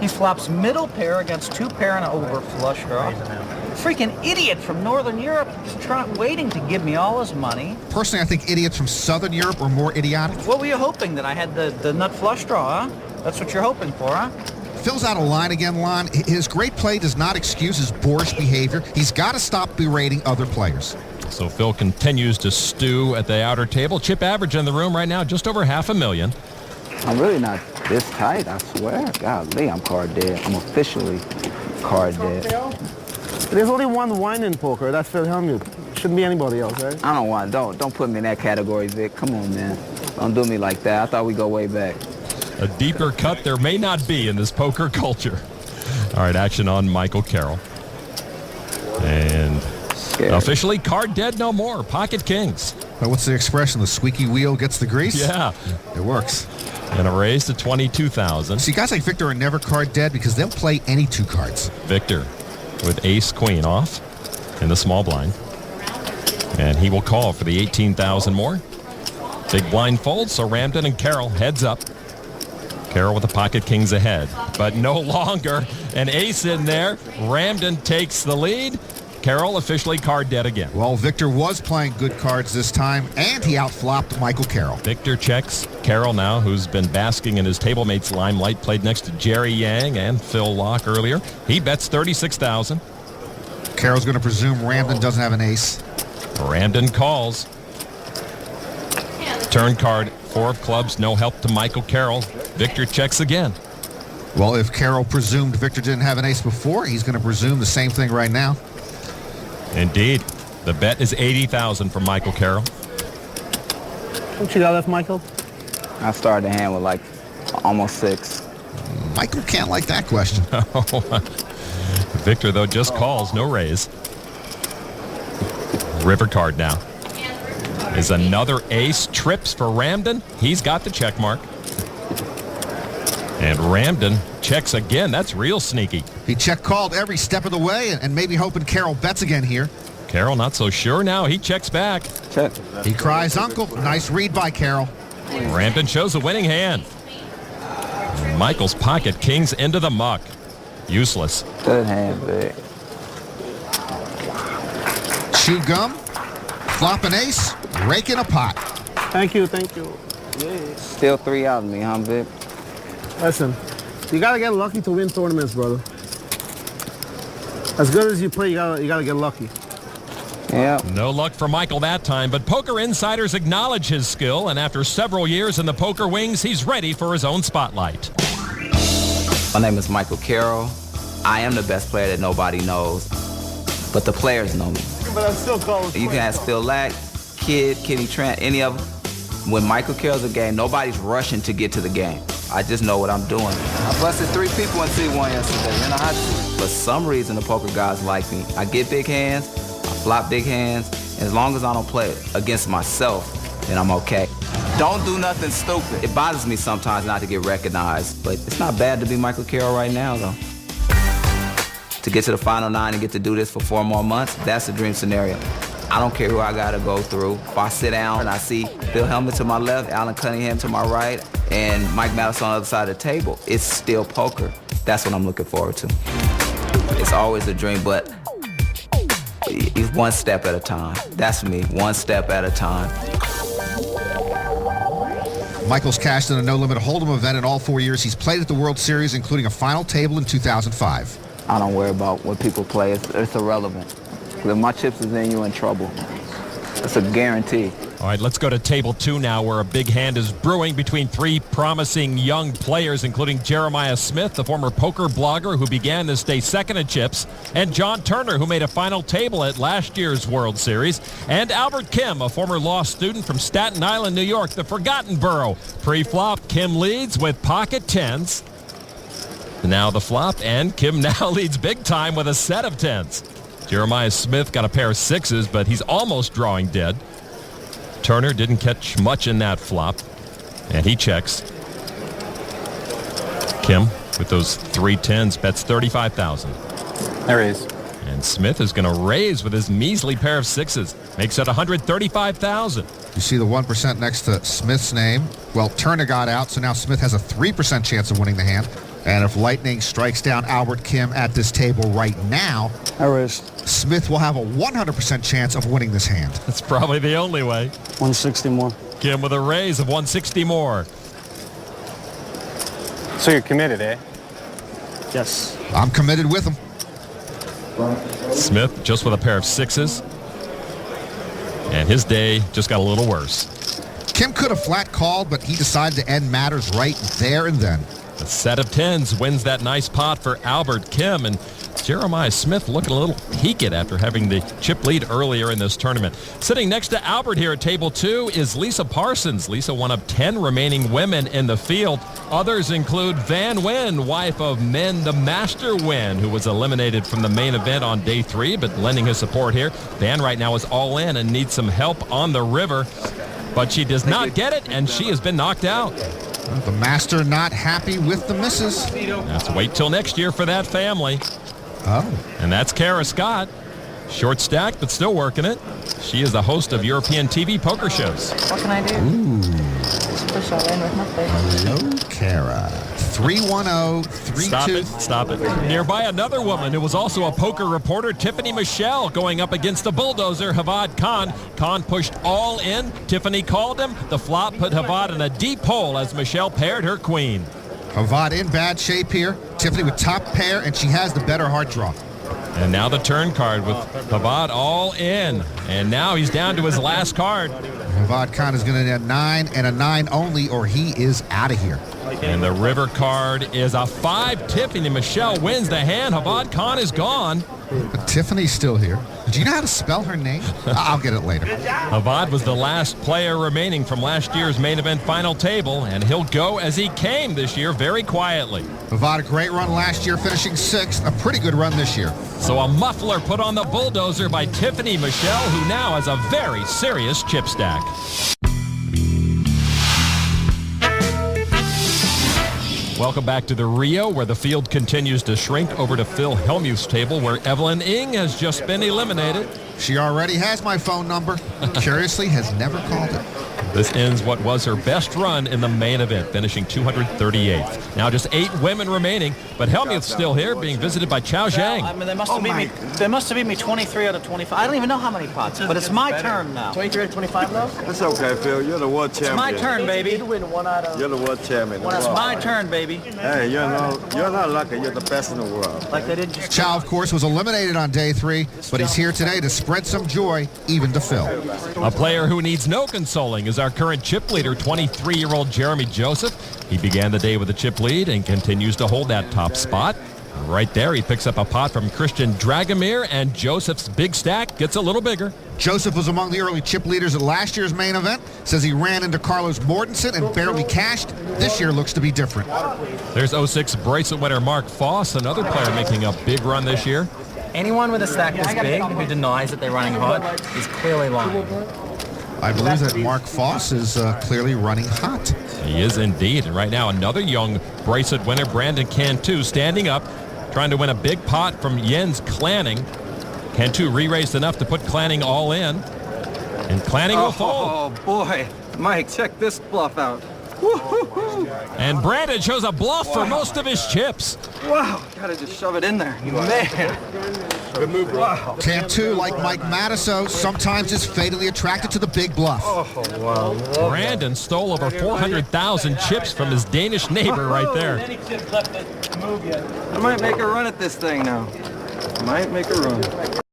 He flops middle pair against 2-pair and over flush draw. Freaking idiot from Northern Europe waiting to give me all his money. Personally, I think idiots from Southern Europe are more idiotic. What were you hoping, that I had the nut flush draw, huh? That's what you're hoping for, huh? Phil's out of line again, Lon. His great play does not excuse his boorish behavior. He's got to stop berating other players. So Phil continues to stew at the outer table. Chip average in the room right now, just over $500,000. I'm really not this tight, I swear. Golly, I'm card dead. I'm officially card dead. There's only one wine in poker. That's Phil Hellmuth. Shouldn't be anybody else, right? I don't want. Don't put me in that category, Vic. Come on, man. Don't do me like that. I thought we go way back. A deeper cut there may not be in this poker culture. All right, action on Michael Carroll. And officially card dead no more. Pocket kings. Well, what's the expression? The squeaky wheel gets the grease? Yeah. It works. And a raise to $22,000. See, guys like Victor are never card dead because they'll play any two cards. Victor with ace-queen off in the small blind. And he will call for the $18,000 more. Big blind folds, so Ramden and Carroll heads up. Carroll with the pocket kings ahead, but no longer an ace in there. Ramden takes the lead. Carroll officially card dead again. Well, Victor was playing good cards this time, and he outflopped Michael Carroll. Victor checks. Carroll now, who's been basking in his tablemate's limelight, played next to Jerry Yang and Phil Locke earlier. He bets $36,000. Carroll's going to presume Ramden doesn't have an ace. Ramden calls. Turn card, 4 of clubs, no help to Michael Carroll. Victor checks again. Well, if Carroll presumed Victor didn't have an ace before, he's going to presume the same thing right now. Indeed. The bet is $80,000 from Michael Carroll. What you got left, Michael? I started the hand with like almost 6. Michael can't like that question. Victor, though, just calls, no raise. River card now. Is another ace. Trips for Ramden. He's got the check mark. And Ramden checks again. That's real sneaky. He check-called every step of the way and maybe hoping Carroll bets again here. Carroll not so sure now. He checks back. Check. He cries uncle. Nice read by Carroll. Ramden shows a winning hand. Michael's pocket kings into the muck. Useless. Good hand, Vic. Chew gum. Flop an ace. Rake in a pot. Thank you, thank you. Still 3 out of me, huh, Vic? Listen, you gotta get lucky to win tournaments, brother. As good as you play, you gotta get lucky. Yeah. No luck for Michael that time, but poker insiders acknowledge his skill, and after several years in the poker wings, he's ready for his own spotlight. My name is Michael Carroll. I am the best player that nobody knows, but the players know me. But I'm still calling. You can ask Phil Lack, Kid, Kenny Trent, any of them. When Michael Carroll's a game, nobody's rushing to get to the game. I just know what I'm doing. I busted 3 people in C1 yesterday, man. For some reason, the poker guys like me. I get big hands, I flop big hands, and as long as I don't play against myself, then I'm okay. Don't do nothing stupid. It bothers me sometimes not to get recognized, but it's not bad to be Michael Carroll right now, though. To get to the final 9 and get to do this for 4 more months, that's the dream scenario. I don't care who I gotta go through. If I sit down and I see Bill Hellmuth to my left, Alan Cunningham to my right, and Mike Madison on the other side of the table, it's still poker. That's what I'm looking forward to. It's always a dream, but it's one step at a time. That's me, one step at a time. Michael's cashed in a no-limit hold'em event in all 4 years he's played at the World Series, including a final table in 2005. I don't worry about what people play. It's irrelevant. If my chips is in, you're in trouble. That's a guarantee. All right, let's go to table 2 now, where a big hand is brewing between 3 promising young players, including Jeremiah Smith, the former poker blogger who began this day second at chips, and John Turner, who made a final table at last year's World Series, and Albert Kim, a former law student from Staten Island, New York, the forgotten borough. Pre-flop, Kim leads with pocket tens. Now the flop, and Kim now leads big time with a set of tens. Jeremiah Smith got a pair of 6s, but he's almost drawing dead. Turner didn't catch much in that flop, and he checks. Kim, with those 3 10s, bets $35,000. I raise. And Smith is going to raise with his measly pair of 6s. Makes it $135,000. You see the 1% next to Smith's name. Well, Turner got out, so now Smith has a 3% chance of winning the hand. And if Lightning strikes down Albert Kim at this table right now, I raised. Smith will have a 100% chance of winning this hand. That's probably the only way. 160 more. Kim with a raise of 160 more. So you're committed, eh? Yes. I'm committed with him. Smith just with a pair of sixes. And his day just got a little worse. Kim could have flat called, but he decided to end matters right there and then. A set of tens wins that nice pot for Albert Kim, and Jeremiah Smith looking a little peaked after having the chip lead earlier in this tournament. Sitting next to Albert here at table 2 is Lisa Parsons. Lisa, one of 10 remaining women in the field. Others include Van Wen, wife of Men the Master Wen, who was eliminated from the main event on day 3, but lending his support here. Van right now is all in and needs some help on the river, but she does not get it, and she has been knocked out. The Master not happy with the misses. Let's wait till next year for that family. Oh. And that's Kara Scott. Short stack, but still working it. She is the host of European TV poker shows. What can I do? Ooh. Push all in with nothing. Hello, Kara. 310-32. Stop it. Nearby, another woman who was also a poker reporter, Tiffany Michelle, going up against the bulldozer, Havad Khan. Khan pushed all in. Tiffany called him. The flop put Havad in a deep hole as Michelle paired her queen. Havad in bad shape here. Tiffany with top pair, and she has the better heart draw. And now the turn card with Havad all in. And now he's down to his last card. Havad Khan is going to need a 9 and a 9 only, or he is out of here. And the river card is a 5. Tiffany Michelle wins the hand. Havad Khan is gone. But Tiffany's still here. Do you know how to spell her name? I'll get it later. Havad was the last player remaining from last year's main event final table, and he'll go as he came this year, very quietly. Havad, a great run last year, finishing 6th. A pretty good run this year. So a muffler put on the bulldozer by Tiffany Michelle, who now has a very serious chip stack. Welcome back to the Rio, where the field continues to shrink. Over to Phil Hellmuth's table, where Evelyn Ng has just been eliminated. She already has my phone number. Curiously, has never called it. This ends what was her best run in the main event, finishing 238th. Now just 8 women remaining, but Hellmuth's still here, being visited by Chao Zhang. I mean, they must have beat me 23 out of 25. I don't even know how many pots, but it's my turn now. 23 out of 25 now? It's okay, Phil. You're the world champion. It's my turn, baby. You win 1 out of... You're the world champion. When it's my turn, baby. Hey, you're not lucky. You're the best in the world. Like they did just... Chow, of course, was eliminated on day 3, but he's here today to spread some joy, even to Phil. A player who needs no consoling is our current chip leader, 23-year-old Jeremy Joseph. He began the day with a chip lead and continues to hold that top spot. Right there, he picks up a pot from Christian Dragomir, and Joseph's big stack gets a little bigger. Joseph was among the early chip leaders at last year's main event. Says he ran into Carlos Mortensen and barely cashed. This year looks to be different. There's 06 bracelet winner Mark Foss, another player making a big run this year. Anyone with a stack this big who denies that they're running hot is clearly lying. I believe that Mark Foss is clearly running hot. He is indeed. And right now, another young bracelet winner, Brandon Cantu, standing up, trying to win a big pot from Jens Clanning. Cantu re-raised enough to put Clanning all in. And Clanning will fold. Oh, boy. Mike, check this bluff out. Woo-hoo-hoo. And Brandon shows a bluff for most of his chips. Wow, gotta just shove it in there. Man. Good move, wow. Cantu, like Mike Matiso, sometimes is fatally attracted to the big bluff. Oh, wow. Brandon stole over 400,000 chips from his Danish neighbor right there. I might make a run at this thing now. Might make a run.